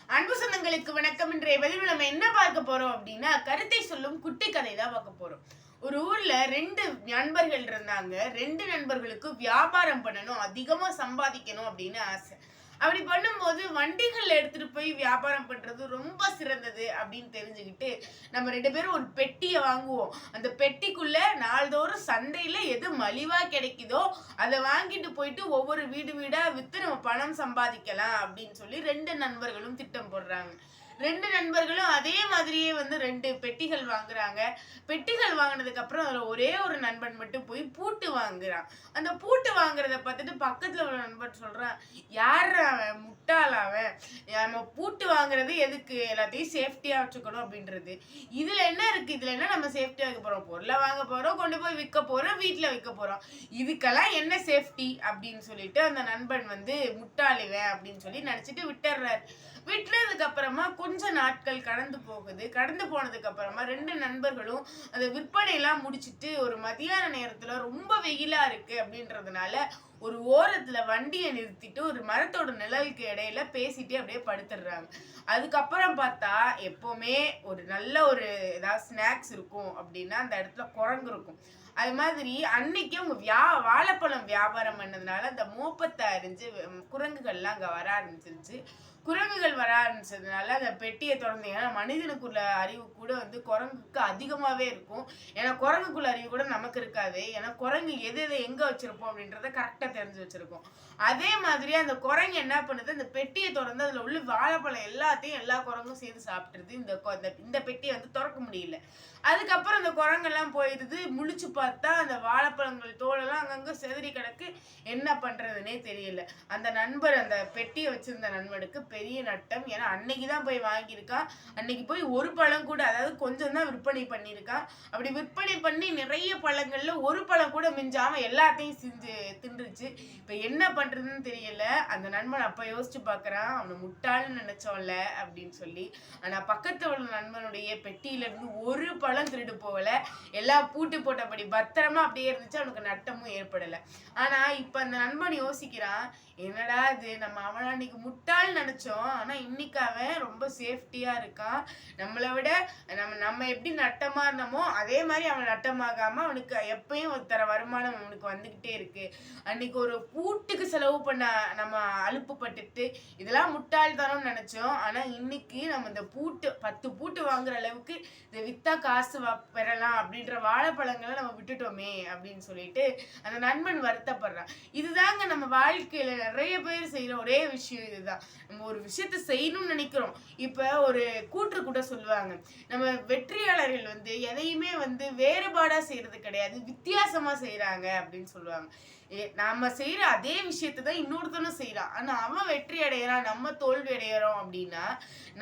அன்பு சொந்தங்களுக்கு வணக்கம். இன்றைய பதிவில் நம்ம என்ன பார்க்க போறோம் அப்படின்னா, கருத்தை சொல்லும் குட்டி கதை தான் பார்க்க போறோம். ஒரு ஊர்ல 2 நண்பர்கள் இருந்தாங்க. 2 நண்பர்களுக்கு வியாபாரம் பண்ணணும், அதிகமா சம்பாதிக்கணும் அப்படின்னு ஆசை. அப்படி பண்ணும்போது வண்டிகள்ல எடுத்துட்டு போய் வியாபாரம் பண்றது ரொம்ப சிறந்தது அப்படின்னு தெரிஞ்சுக்கிட்டு, நம்ம 2 பேரும் ஒரு பெட்டியை வாங்குவோம். அந்த பெட்டிக்குள்ள நாள்தோறும் சந்தையில எது மலிவா கிடைக்குதோ அதை வாங்கிட்டு போயிட்டு ஒவ்வொரு வீடு வீடா வித்து நம்ம பணம் சம்பாதிக்கலாம் அப்படின்னு சொல்லி 2 நண்பர்களும் திட்டம் போடுறாங்க. 2 நண்பர்களும் அதே மாதிரியே 2 பெட்டிகள் வாங்குறாங்க. பெட்டிகள் வாங்கினதுக்கு அப்புறம் அதுல ஒரே ஒரு நண்பன் மட்டும் போய் பூட்டு வாங்குறான். அந்த பூட்டு வாங்குறத பார்த்துட்டு பக்கத்துல ஒரு நண்பன் சொல்றான், யார் அவன், முட்டாள் அவன், நம்ம பூட்டு வாங்குறது எதுக்கு, எல்லாத்தையும் சேஃப்டியா வச்சுக்கணும் அப்படின்றது. இதுல என்ன இருக்கு, இதுல என்ன நம்ம சேஃப்டியா வைக்க போறோம், பொருளை வாங்க போறோம், கொண்டு போய் விற்க போறோம், வீட்டுல விற்க போறோம், இதுக்கெல்லாம் என்ன சேஃப்டி அப்படின்னு சொல்லிட்டு அந்த நண்பன் முட்டாளிவன் அப்படின்னு சொல்லி நினைச்சிட்டு விட்டுறாரு. விட்டுறதுக்கு அப்புறமா கொஞ்ச நாட்கள் கடந்து போகுது. கடந்து போனதுக்கு அப்புறமா 2 நண்பர்களும் அந்த விற்பனை எல்லாம் முடிச்சிட்டு ஒரு மதியான நேரத்துல ரொம்ப வெயிலா இருக்கு அப்படின்றதுனால ஒரு ஓரத்துல வண்டியை நிறுத்திட்டு ஒரு மரத்தோட நிழலுக்கு இடையில பேசிட்டு அப்படியே படுத்துடுறாங்க. அதுக்கப்புறம் பார்த்தா எப்பவுமே ஒரு நல்ல ஒரு ஏதாவது ஸ்நாக்ஸ் இருக்கும் அப்படின்னா அந்த இடத்துல குரங்கு இருக்கும். அது மாதிரி அன்னைக்கு அவங்க வாழைப்பழம் வியாபாரம் பண்ணதுனால அந்த மோப்பத்தை அறிஞ்சு குரங்குகள்லாம் அங்க வர ஆரம்பிச்சிருச்சு. குரங்குகள் வர ஆரம்பிச்சதுனால அந்த பெட்டியை திறந்து, ஏன்னா மனிதனுக்குள்ள அறிவு கூட குரங்குக்கு அதிகமாவே இருக்கும். ஏன்னா குரங்குக்குள்ள அறிவு கூட நமக்கு இருக்காது. ஏன்னா குரங்கு எது எதை எங்க வச்சிருப்போம் அப்படின்றத கரெக்டா தெரிஞ்சு வச்சிருக்கோம். அதே மாதிரி அந்த குரங்கு என்ன பண்ணுது, அந்த பெட்டியை திறந்து அதுல உள்ள வாழைப்பழம் எல்லாத்தையும் எல்லா குரங்கும் சேர்ந்து சாப்பிட்டுருது. இந்த பெட்டியை திறக்க முடியல. அதுக்கப்புறம் அந்த குரங்கெல்லாம் போயிடுது. முழிச்சு பார்த்தா அந்த வாழைப்பழங்கள் தோலெல்லாம் அங்கங்க செதறி கிடக்கு. என்ன பண்றதுன்னே தெரியல. அந்த நண்பர், அந்த பெட்டியை வச்சிருந்த நண்பனுக்கு பெரிய நட்டம். ஏன்னா அன்னைக்குதான் போய் வாங்கியிருக்கான். அன்னைக்கு போய் ஒரு பழம் கூட, அதாவது கொஞ்சம் தான் விற்பனை பண்ணியிருக்கான். அப்படி விற்பனை பண்ணி நிறைய பழங்கள்ல ஒரு பழம் கூட மிஞ்சாம எல்லாத்தையும் தின்றுச்சு. இப்ப என்ன பண்றதுன்னு தெரியல. அந்த நண்பன் அப்ப யோசிச்சு பாக்குறான், அவனை முட்டாள்னு நினைச்சோம்ல அப்படின்னு சொல்லி. ஆனா பக்கத்துல உள்ள நண்பனுடைய பெட்டியில இருந்து ஒரு பழம் திருடு போகல. எல்லாம் பூட்டு போட்டபடி பத்திரமா அப்படியே இருந்துச்சு. அவனுக்கு நட்டமும் ஏற்படல. ஆனா இப்ப அந்த நண்பன் யோசிக்கிறான், என்னடா இது, நம்ம அவன் அன்னைக்கு முட்டாள் நினைச்சோம், ஆனா இன்னைக்கு அவன் ரொம்ப சேஃப்டியா இருக்கான். நம்மளை விட நம்ம எப்படி நட்டமா இருந்தோமோ அதே மாதிரி அவன் நட்டமாகாம அவனுக்கு எப்பயும் ஒரு வருமானம் அவனுக்கு வந்துகிட்டே இருக்கு. அன்னைக்கு ஒரு பூட்டுக்கு செலவு பண்ண நம்ம அலுப்புப்பட்டுட்டு இதெல்லாம் முட்டாள்தனம்னு நினைச்சோம். ஆனா இன்னைக்கு நம்ம இந்த 10 பூட்டு வாங்குற அளவுக்கு இதை வித்தா காசு பெறலாம் அப்படின்ற வாழைப்பழங்களை நம்ம விட்டுட்டோமே அப்படின்னு சொல்லிட்டு அந்த நண்பன் வருத்தப்படுறான். இதுதாங்க நம்ம வாழ்க்கையில நிறைய பேர் செய்யற ஒரே விஷயம். இதுதான், நம்ம ஒரு விஷயத்த செய்யணும்னு நினைக்கிறோம். இப்ப ஒரு கூற்று கூட சொல்லுவாங்க, நம்ம வெற்றியாளர்கள் எதையுமே வேறுபாடா செய்யறது கிடையாது, வித்தியாசமா செய்யறாங்க அப்படின்னு சொல்லுவாங்க. நாம செய்யற அதே விஷயத்தான் இன்னொருத்தனும் செய்யறான். ஆனா அவன் வெற்றி அடையறான், நம்ம தோல்வி அடையறோம் அப்படின்னா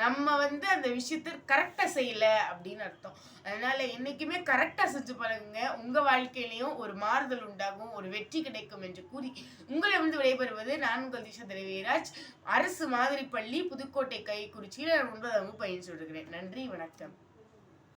நம்ம அந்த விஷயத்த கரெக்டா செய்யல அப்படின்னு அர்த்தம். அதனால என்னைக்குமே கரெக்டா செஞ்சு பழகுங்க. உங்க வாழ்க்கையிலையும் ஒரு மாறுதல் உண்டாகும், ஒரு வெற்றி கிடைக்கும் என்று கூறி உங்களை விடைபெறுவது நான் உங்கள் திஷா தேவிராஜ். அரசு மாதிரி பள்ளி, புதுக்கோட்டை கைக்குறிச்சியில் 9ஆம் வகுப்பு பயின்று வருகிறேன். நன்றி, வணக்கம்.